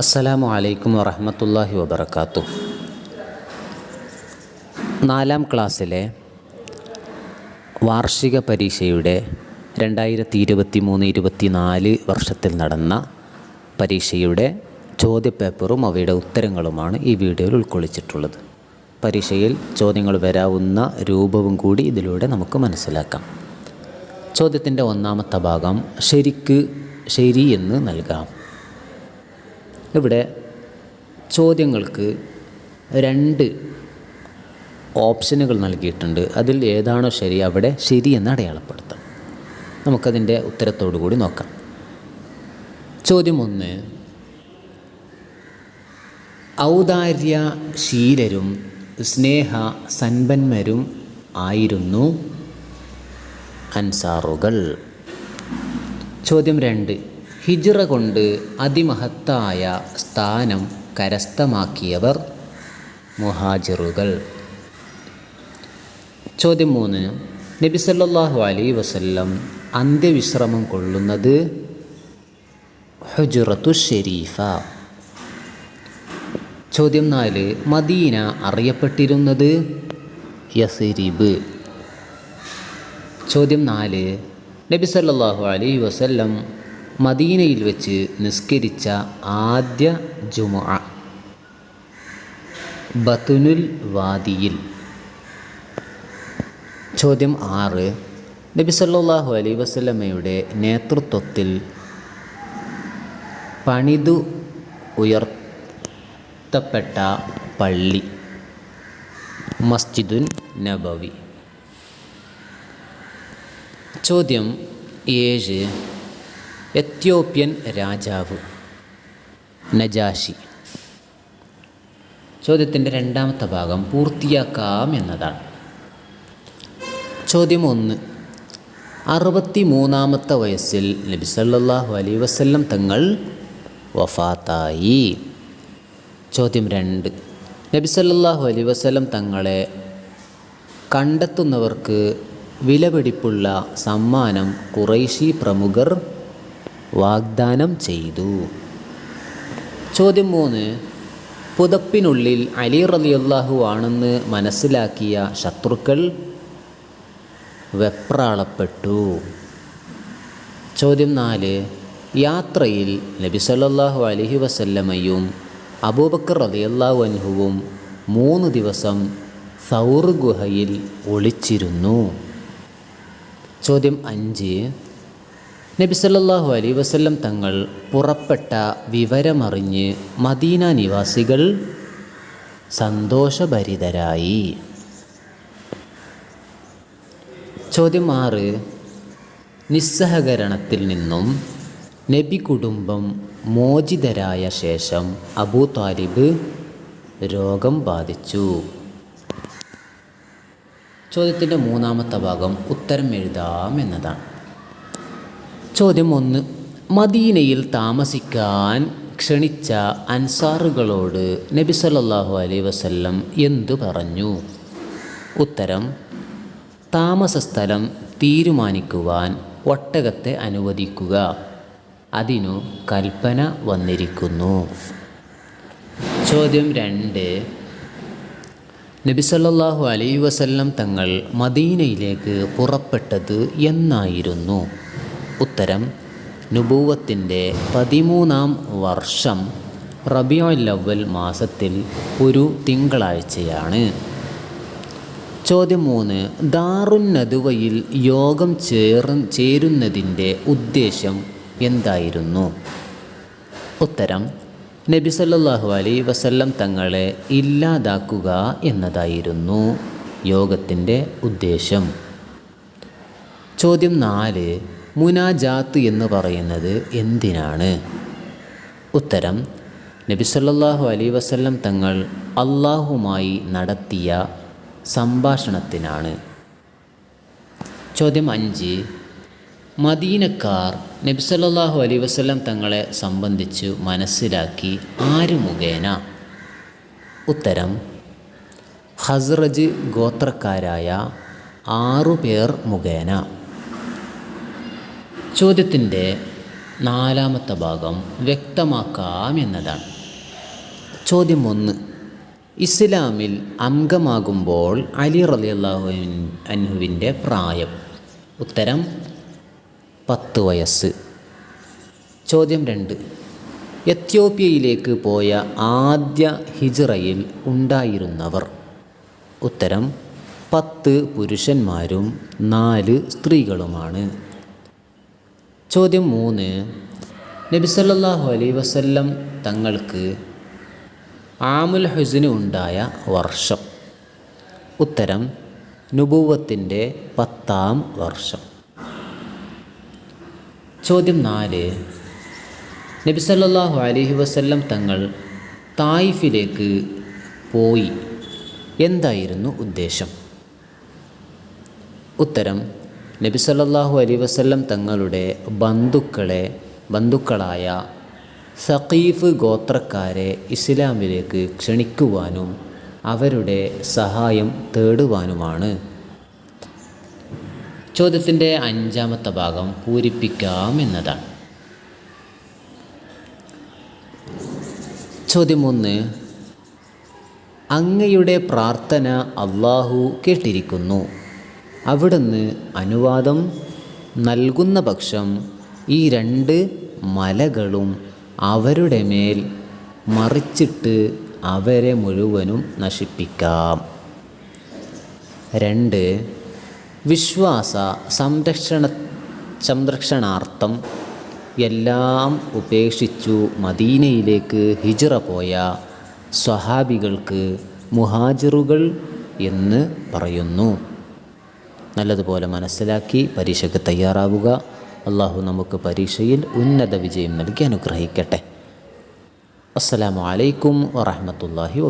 അസ്സലാമു അലൈക്കും വറഹ്മത്തുള്ളാഹി വബറകാതുഹു. 4ാം ക്ലാസ്സിലെ വാർഷിക പരീക്ഷയുടെ 2023-24 വർഷത്തിൽ നടന്ന പരീക്ഷയുടെ ചോദ്യപേപ്പറും അവയുടെ ഉത്തരങ്ങളുമാണ് ഈ വീഡിയോയിൽ ഉൾക്കൊള്ളിച്ചിട്ടുള്ളത്. പരീക്ഷയിൽ ചോദ്യങ്ങൾ വരാവുന്ന രൂപവും കൂടി ഇതിലൂടെ നമുക്ക് മനസ്സിലാക്കാം. ചോദ്യത്തിൻ്റെ ഒന്നാമത്തെ ഭാഗം ശരി എന്ന് നൽകാം. ഇവിടെ ചോദ്യങ്ങൾക്ക് 2 ഓപ്ഷനുകൾ നൽകിയിട്ടുണ്ട്. അതിൽ ഏതാണോ ശരി അവിടെ ശരി എന്ന് അടയാളപ്പെടുത്താം. നമുക്കതിൻ്റെ ഉത്തരത്തോടു കൂടി നോക്കാം. ചോദ്യം 1. ഔദാര്യശീലരും സ്നേഹസമ്പന്നരും ആയിരുന്നു അൻസാറുകൾ. ചോദ്യം 2. ഹിജ്റ കൊണ്ട് അതിമഹത്തായ സ്ഥാനം കരസ്ഥമാക്കിയവർ മുഹാജിറുകൾ. ചോദ്യം 3. നബി സല്ലല്ലാഹു അലൈഹി വസല്ലം അന്ത്യവിശ്രമം കൊള്ളുന്നത് ഹുജ്റത്തു ശരീഫ. ചോദ്യം 4. മദീന അറിയപ്പെട്ടിരുന്നത് യസ്രിബ്. ചോദ്യം 4. നബി സല്ലല്ലാഹു അലൈഹി വസല്ലം മദീനയിൽ വെച്ച് നിസ്കരിച്ച ആദ്യ ജുമുഅ ബത്നുൽ വാദിയിൽ. ചോദ്യം 6. നബി സല്ലല്ലാഹു അലൈഹി വസല്ലമയുടെ നേതൃത്വത്തിൽ പണിതു ഉയർത്തപ്പെട്ട പള്ളി മസ്ജിദുൻ നബവി. ചോദ്യം 7. എത്യോപ്യൻ രാജാവ് നജാഷി. ചോദ്യത്തിൻ്റെ രണ്ടാമത്തെ ഭാഗം പൂർത്തിയാക്കാം എന്നതാണ്. ചോദ്യം 1. 63-ാമത്തെ വയസ്സിൽ നബി സല്ലല്ലാഹു അലൈഹി വസല്ലം തങ്ങൾ വഫാത്തായി. ചോദ്യം 2. നബി സല്ലല്ലാഹു അലൈഹി വസല്ലം തങ്ങളെ കണ്ടെത്തുന്നവർക്ക് വിലപിടിപ്പുള്ള സമ്മാനം ഖുറൈശി പ്രമുഖർ വാഗ്ദാനം ചെയ്തു. ചോദ്യം 3. പുതപ്പിനുള്ളിൽ അലി റളിയല്ലാഹു ആണെന്ന് മനസ്സിലാക്കിയ ശത്രുക്കൾ വെപ്രാളപ്പെട്ടു. ചോദ്യം 4. യാത്രയിൽ നബി സല്ലല്ലാഹു അലൈഹി വസല്ലമയും അബൂബക്കർ റളിയല്ലാഹു അൻഹുവും 3 ദിവസം സൗർ ഗുഹയിൽ ഒളിച്ചിരുന്നു. ചോദ്യം 5. നബി സല്ലല്ലാഹു അലൈഹി വസല്ലം തങ്ങൾ പുറപ്പെട്ട വിവരമറിഞ്ഞ് മദീന നിവാസികൾ സന്തോഷഭരിതരായി. ചോദ്യം 6. നിസ്സഹകരണത്തിൽ നിന്നും നബി കുടുംബം മോചിതരായ ശേഷം അബൂ ത്വാലിബ് രോഗം ബാധിച്ചു. ചോദ്യത്തിൻ്റെ 3ാമത്തെ ഭാഗം ഉത്തരം എഴുതാം എന്നതാണ്. ചോദ്യം 1. മദീനയിൽ താമസിക്കാൻ ക്ഷണിച്ച അൻസാറുകളോട് നബി സല്ലല്ലാഹു അലൈഹി വസല്ലം എന്തു പറഞ്ഞു? ഉത്തരം: താമസസ്ഥലം തീരുമാനിക്കുവാൻ ഒട്ടകത്തെ അനുവദിക്കുക, അതിനു കൽപ്പന വന്നിരിക്കുന്നു. ചോദ്യം 2. നബി സല്ലല്ലാഹു അലൈഹി വസല്ലം തങ്ങൾ മദീനയിലേക്ക് പുറപ്പെട്ടത് എന്നായിരുന്നു? ഉത്തരം: നുബുവത്തിൻ്റെ 13-ാം വർഷം റബീഉൽ അവ്വൽ മാസത്തിൽ ഒരു തിങ്കളാഴ്ചയാണ്. ചോദ്യം 3. ദാറുൻ നദുവയിൽ യോഗം ചേരുന്നതിൻ്റെ ഉദ്ദേശം എന്തായിരുന്നു? ഉത്തരം: നബി സല്ലല്ലാഹു അലൈഹി വസല്ലം തങ്ങളെ ഇല്ലാതാക്കുക എന്നതായിരുന്നു യോഗത്തിൻ്റെ ഉദ്ദേശം. ചോദ്യം 4. മുനാജാത്ത് എന്ന് പറയുന്നത് എന്തിനാണ്? ഉത്തരം: നബി സല്ലല്ലാഹു അലൈഹി വസല്ലം തങ്ങൾ അല്ലാഹുമായി നടത്തിയ സംഭാഷണത്തിനാണ്. ചോദ്യം 5. മദീനക്കാർ നബി സല്ലല്ലാഹു അലൈഹി വസല്ലം തങ്ങളെ സംബന്ധിച്ച് മനസ്സിലാക്കി ആര് മുഖേന? ഉത്തരം: ഖസ്റജ് ഗോത്രക്കാരായ 6 പേർ മുഖേന. ചോദ്യത്തിൻ്റെ നാലാമത്തെ ഭാഗം വ്യക്തമാക്കാം എന്നതാണ്. ചോദ്യം 1. ഇസ്ലാമിൽ അംഗമാകുമ്പോൾ അലി റളിയല്ലാഹു അൻഹുവിൻ്റെ പ്രായം? ഉത്തരം 10 വയസ്സ്. ചോദ്യം 2. എത്യോപ്യയിലേക്ക് പോയ ആദ്യ ഹിജ്റയിൽ ഉണ്ടായിരുന്നവർ? ഉത്തരം 10 പുരുഷന്മാരും 4 സ്ത്രീകളുമാണ്. ചോദ്യം 3. നബി സല്ലല്ലാഹു അലൈഹി വസല്ലം തങ്ങൾക്ക് ആമുൽ ഹുസ്ന് ഉണ്ടായ വർഷം? ഉത്തരം നുബുവത്തിൻ്റെ 10-ാം വർഷം. ചോദ്യം 4. നബി സല്ലല്ലാഹു അലൈഹി വസല്ലം തങ്ങൾ തായിഫിലേക്ക് പോയി എന്തായിരുന്നു ഉദ്ദേശം? ഉത്തരം നബി സല്ലല്ലാഹു അലൈഹി വസല്ലം തങ്ങളുടെ ബന്ധുക്കളായ സഖീഫ് ഗോത്രക്കാരെ ഇസ്ലാമിലേക്ക് ക്ഷണിക്കുവാനും അവരുടെ സഹായം തേടുവാനുമാണ്. ചോദ്യത്തിൻ്റെ 5-ാമത്തെ ഭാഗം പൂരിപ്പിക്കാം എന്നതാണ്. ചോദ്യം 1. അങ്ങയുടെ പ്രാർത്ഥന അല്ലാഹു കേട്ടിരിക്കുന്നു. അവിടുന്ന് അനുവാദം നൽകുന്ന പക്ഷം ഈ 2 മലകളും അവരുടെ മേൽ മറിച്ചിട്ട് അവരെ മുഴുവനും നശിപ്പിക്കാം. 2. വിശ്വാസ സംരക്ഷണാർത്ഥം എല്ലാം ഉപേക്ഷിച്ചു മദീനയിലേക്ക് ഹിജ്റ പോയ സ്വഹാബികൾക്ക് മുഹാജിറുകൾ എന്ന് പറയുന്നു. നല്ലതുപോലെ മനസ്സിലാക്കി പരീക്ഷയ്ക്ക് തയ്യാറാവുക. അള്ളാഹു നമുക്ക് പരീക്ഷയിൽ ഉന്നത വിജയം നൽകി അനുഗ്രഹിക്കട്ടെ. അസ്സലാമു അലൈക്കും വറഹ്മത്തുള്ളാഹി വബറകാതുഹു.